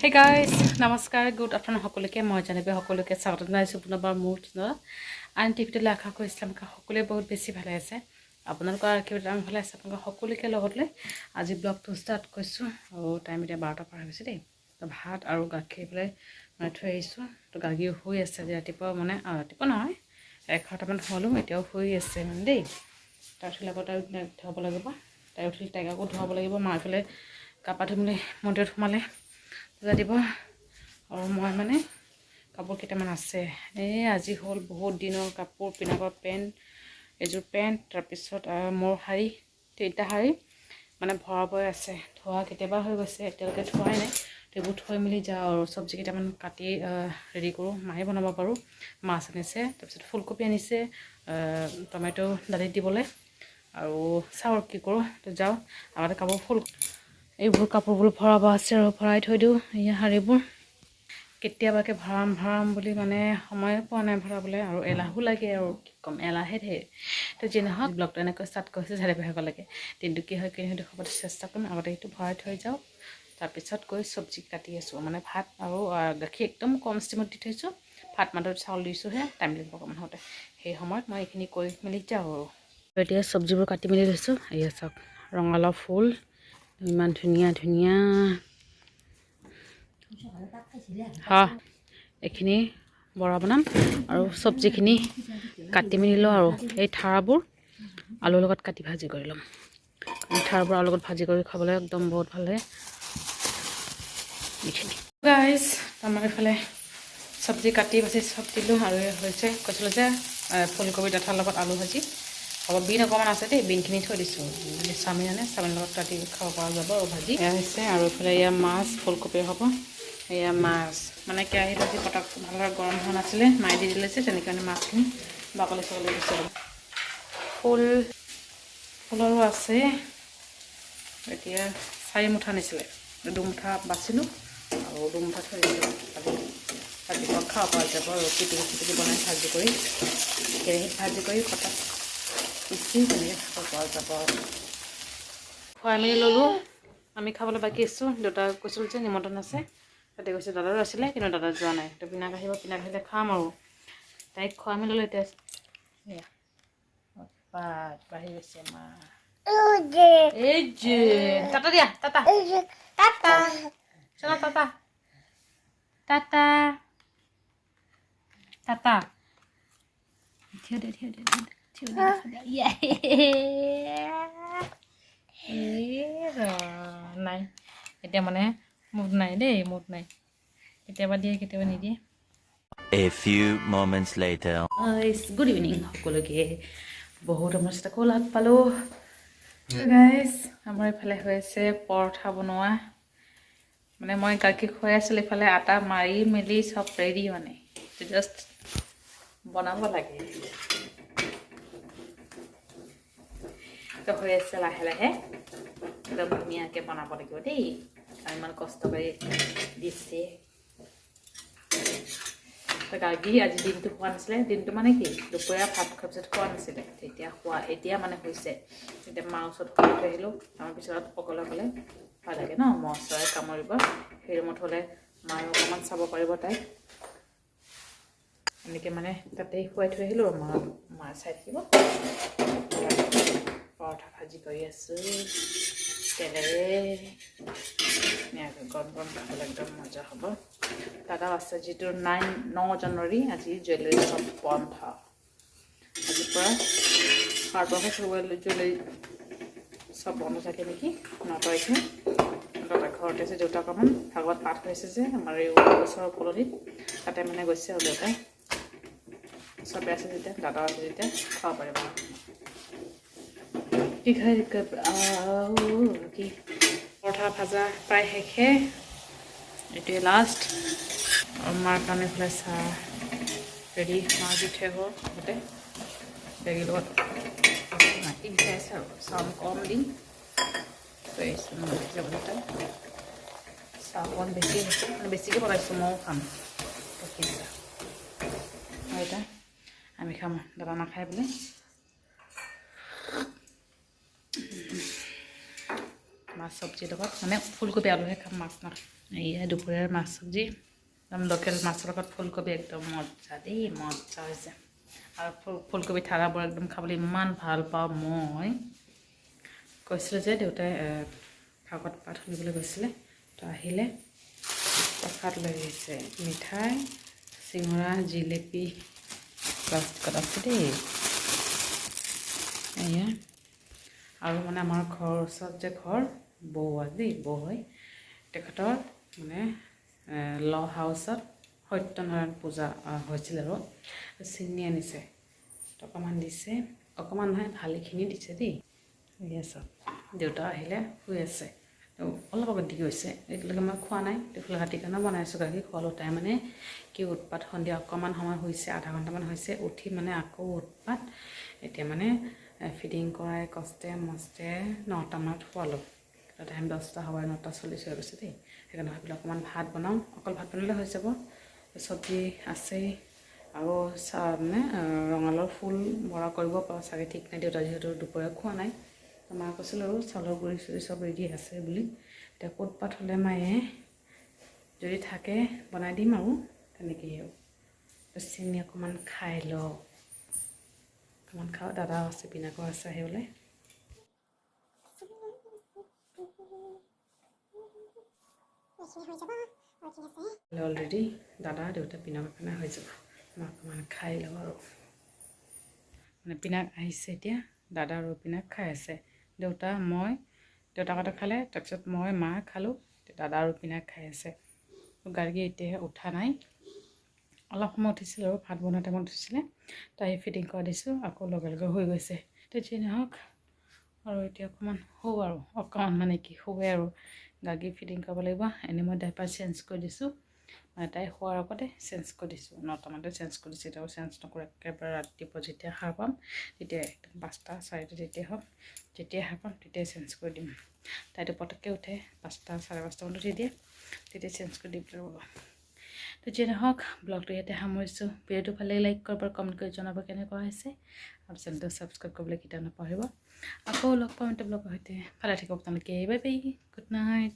Hey guys, নমস্কাৰ good afternoon সকলোকে মই জানিবে সকলোকে স্বাগতম জনাইছো পুনৰবাৰ মোৰ চেনেলত আন টিভিটোলৈ আশা কৰি ইছলাম সকলোৱে বহুত বেছি ভালে আছে আপোনালোকৰ আশীৰ্বাদ ভালে আছে আপোনালোক সকলোকে লগত লৈ আজি ব্লগটো ষ্টাৰ্ট কৰিছোঁ আৰু টাইম এতিয়া 12টা পাৰ হৈছে দেই তো ভাত আৰু গাখীৰ পেলাই মানে থৈ আহিছোঁ তো গাখীৰ শুই আছে যে ৰাতিপুৱা মানে ৰাতিপুৱা নহয় 11টামান হ'লো এতিয়াও শুই আছে মানে দেই তাৰ উঠিলে আকৌ তাই ধুৱাব লাগিব তাই উঠিলে তাইক আকৌ ধুৱাব লাগিব মা এইফালে কাপা ধুই মেলি মন্দিৰত সোমালে দিব আৰু মই মানে কাপোৰ কেইটামান আছে এই আজি হ'ল বহুত দিনৰ কাপোৰ পিন্ধাবৰ পেণ্ট এযোৰ পেণ্ট তাৰপিছত মোৰ শাৰী তিনিটা শাৰী মানে ভৰাবই আছে ধোৱা কেতিয়াবা হৈ গৈছে এতিয়ালৈকে ধোৱাই নাই এইবোৰ থৈ মেলি যাওঁ আৰু চব্জি কেইটামান কাটি ৰেডি কৰোঁ মায়ে বনাব পাৰোঁ মাছ আনিছে তাৰপিছত ফুলকবি আনিছে টমেটো দালিত দিবলৈ আৰু চাওঁ কি কৰোঁ তো যাওঁ আগতে কাপোৰ এইবোৰ কাপোৰবোৰ ভৰাব আছে আৰু ভৰাই থৈ দিওঁ এই শাৰীবোৰ কেতিয়াবাকে ভৰাম বুলি মানে সময় পোৱা নাই ভৰাবলৈ আৰু এলাহো লাগে আৰু কি ক'ম এলাহে ধেৰ তো যি নহওক ব্লগটো এনেকৈ ষ্টাৰ্ট কৰিছোঁ ঝাৰি বহাব লাগে দিনটো কি হয় কি নহয় দেখুৱাবলৈ চেষ্টা কৰিম আগতে সেইটো ভৰাই থৈ যাওঁ তাৰপিছত গৈ চব্জি কাটি আছোঁ মানে ভাত আৰু গাখীৰ একদম কম ষ্টিমত দি থৈছোঁ ভাত মাত্ৰ চাউল দিছোঁহে টাইম লাগিব অকণমান হওঁতে সেই সময়ত মই এইখিনি কৰি মেলি যাওঁ আৰু এতিয়া চব্জিবোৰ কাটি মেলি লৈছোঁ এয়া চাওক ৰঙালাও ফুল ইমান ধুনীয়া ধুনীয়া এইখিনি বৰা বনাম আৰু চব্জিখিনি কাটি মেলি লওঁ আৰু এই ঠাৰাবোৰ আলুৰ লগত কাটি ভাজি কৰি ল'ম ঠাৰাবোৰ আলুৰ লগত ভাজি কৰি খাবলৈ একদম বহুত ভাল লাগে এইখিনি গাইজ আমাৰ এইফালে চব্জি কাটি বাচি চব দিলোঁ আৰু হৈছে কৈছিলোঁ যে ফুলকবি ডাঠাৰ লগত আলু ভাজি অলপ বিন অকণমান আছে দেই বিনখিনি থৈ দিছোঁ চাওমিন আনে চাওমিনৰ লগত কাটি খাব পৰা যাব আৰু ভাজি এয়া হৈছে আৰু এইফালে এয়া মাছ ফুলকবি হ'ব এয়া মাছ মানে কেৰাহীত আজি পটক ভালদৰে গৰম হোৱা নাছিলে মায়ে দি দিলে যে তেনেকৈ মানে মাছখিনি বাকলি চাকলি দিছোঁ ফুলৰো আছে এতিয়া 4 মুঠা আনিছিলে 2 মুঠা বাচিলোঁ আৰু 2 মুঠা থৈ দিছোঁ ৰাতিপুৱা খাব পৰা যাব আৰু পিটিকি বনাই ভাজি কৰি কেৰাহীত ভাজি কৰি কটা পিচি তেনেকৈ খাব পৰা যাব খুৱাই মেলি ল'লোঁ আমি খাবলৈ বাকী আছোঁ দেউতা কৈছিলোঁ যে নিমন্ত্ৰণ আছে তাতে কৈছে দাদাৰো আছিলে কিন্তু দাদা যোৱা নাই তো পিনাক আহিব পিনাক আহিলে খাম আৰু তাইক খুৱাই মেলি ল'লোঁ এতিয়া বাঢ়ি গৈছে মা এই যে টাটা দিয়া টাটা টাটা চলা টাটা টাটা টাটা থিয় দে নাই এতিয়া মানে মুড নাই দেই মুড নাই কেতিয়াবা দিয়ে কেতিয়াবা নিদিয়ে A few moments later. Good evening সকলোকে বহুত আমাৰ আকৌ লগ পালোঁ গাইজ আমাৰ এইফালে হৈ আছে পৰঠা বনোৱা মানে মই গাখীৰ খুৱাই আছিলোঁ এইফালে আটা মাৰি মেলি চব ৰেডি মানে জাষ্ট বনাব লাগে তো হৈ আছে লাহে লাহে একদম ধুনীয়াকৈ বনাব লাগিব দেই আৰু ইমান কষ্ট কৰি দিছে গাখীৰ আজি দিনটো খোৱা নাছিলে দিনটো মানে কি দুপৰীয়া ভাত খোৱাৰ পিছত খোৱা নাছিলে এতিয়া মানে হৈছে এতিয়া মাৰ ওচৰত খোৱাই থৈ আহিলোঁ আমাৰ পিছত অকলে অকলে ভাল লাগে ন মহ চৰাই কামুৰিব সেই ৰুমত হ'লে মায়ে অকণমান চাব পাৰিব তাইক এনেকৈ মানে তাতেই খুৱাই থৈ আহিলোঁ আৰু মা চাই থাকিব পৰঠা ভাজি কৰি আছোঁ তেলেৰে গৰম গৰম খাবলৈ একদম মজা হ'ব দাদাও আছে যিটো 9 জানুৱাৰী আজি জুৱেলাৰী চব বন্ধ আজিৰ পৰা পাৰবহে জুৱেলাৰী চব বন্ধ থাকে নেকি 9 তাৰিখে দাদা ঘৰতে আছে দেউতা অকণমান ভাগৱত পাঠ হৈছে যে আমাৰ এই ওচৰৰ কলনীত তাতে মানে গৈছে আৰু দেউতাই চবে আছে যেতিয়া দাদাও আছে যেতিয়া খাব পাৰিব কি খাই কি পৰঠা ভাজা প্ৰায় শেষে এইটোৱে লাষ্ট আৰু মাৰ কাৰণে এইফালে চাহ ৰেডি মা দি থৈ হ'ব আগতে বেগীৰ লগত মাটি বিচাৰি আছে আৰু চাউল কম দি থৈ আহিছোঁ যাবলৈ তাই চাহ অকণ বেছি হৈছে মানে বেছিকৈ বনাইছোঁ ময়ো খাম গাখীৰ চাহ আৰু এতিয়া আমি খাম দাদা নাখাই বোলে মাছ চব্জিৰ লগত মানে ফুলকবি আলুহে খাম মাছ নাখাম এয়া দুপৰীয়াৰ মাছ চব্জি একদম লোকেল মাছৰ লগত ফুলকবি একদম মজা দেই মজা হৈছে আৰু ফুলকবি ঠাৰাবোৰ একদম খাবলৈ ইমান ভাল পাওঁ মই কৈছিলোঁ যে দেউতাই ভাগৱত পাঠ শুনিবলৈ গৈছিলে তো আহিলে প্ৰসাদ লৈ আহিছে মিঠাই চিঙৰা জিলেপি প্লাষ্টিকত আছে দেই এয়া আৰু মানে আমাৰ ঘৰৰ ওচৰত যে ঘৰ বৌ দেই বৌ হয় তেখেতৰ মানে ল হাউচত সত্যনাৰায়ণ পূজা হৈছিল আৰু চিনি আনিছে অকণমান দিছে অকণমান নহয় ভালেখিনি দিছে দেই এয়া চব দেউতা আহিলে শুই আছে অলপ আগত দি গৈছে এতিয়ালৈকে মই খোৱা নাই ফুল কাটিৰ কাৰণে বনাইছোঁ গাখীৰ খোৱালোঁ তাই মানে কি উৎপাত সন্ধিয়া অকণমান সময় হৈছে আধা ঘণ্টামান হৈছে উঠি মানে আকৌ উৎপাত এতিয়া মানে ফিডিং কৰাই কষ্টে মষ্টে 9টামানত খোৱালোঁ টাইম 10টা হ'ব 9:40 হৈ গৈছে দেই সেইকাৰণে ভাবিলোঁ অকণমান ভাত বনাওঁ অকল ভাত বনালে হৈ যাব চব্জি আছেই আৰু মানে ৰঙালাওৰ ফুল বৰা কৰিব পাৰোঁ চাগে ঠিক নাই দেউতা যিহেতু দুপৰীয়া খোৱা নাই মায়ে কৈছিলোঁ আৰু চাউলৰ গুড়ি চুৰি চব ৰেডি আছে বুলি এতিয়া উৎপাত হ'লে মায়ে যদি থাকে বনাই দিম আৰু তেনেকেই আৰু চেনি অকণমান খাই লওঁ অকণমান খাওঁ দাদাও আছে পিনাকো আছে আহিবলৈ অলৰেডি দাদা দেউতা পিনাকৰ কাৰণে হৈ যাব মই অকণমান খাই লওঁ আৰু মানে পিনাক আহিছে এতিয়া দাদা আৰু পিনাক খাই আছে দেউতা মই দেউতাকতে খালে তাৰপিছত মই মা খালোঁ দাদা আৰু পিনাক খাই আছে গাৰ্গী এতিয়া উঠা নাই অলপ সময় উঠিছিল আৰু ভাত বনোৱা টাইমত উঠিছিলে তাই ফিটিং কৰা দিছোঁ আকৌ লগে লগে হৈ গৈছে তেতিয়া নহওক আৰু এতিয়া অকণমান শোওঁ আৰু অকণমান মানে কি শোৱে আৰু গাৰ্গী ফিটিং কৰিব লাগিব এনেই মই ডাইপাৰ চেঞ্জ কৰি দিছোঁ মানে তাই শোৱাৰ আগতে চেঞ্জ কৰি দিছোঁ 9টামানতে চেঞ্জ কৰি দিছোঁ এতিয়াও চেঞ্জ নকৰোঁ একেবাৰে ৰাতিপুৱা যেতিয়া সাৰ পাম তেতিয়া একদম 5টা 4টা যেতিয়া হওক যেতিয়াই সাৰ পাম তেতিয়াই চেঞ্জ কৰি দিম তাইতো পটককৈ উঠে 5টা 5:30মানত উঠি দিয়ে তেতিয়া চেঞ্জ কৰি দিব লাগিব তো যি নহওক ব্লগটো ইয়াতে সামৰিছোঁ ভিডিঅ'টো ভালে লাইক কৰিব কমেণ্ট কৰি জনাব কেনেকুৱা হৈছে আৰু চেনেলটো ছাবস্ক্ৰাইব কৰিবলৈ কেতিয়াও নাপাহৰিব আকৌ লগ পাম এটা ব্লগৰ সৈতে ভালে থাকিব আপোনালোকে বাই বাই গুড নাইট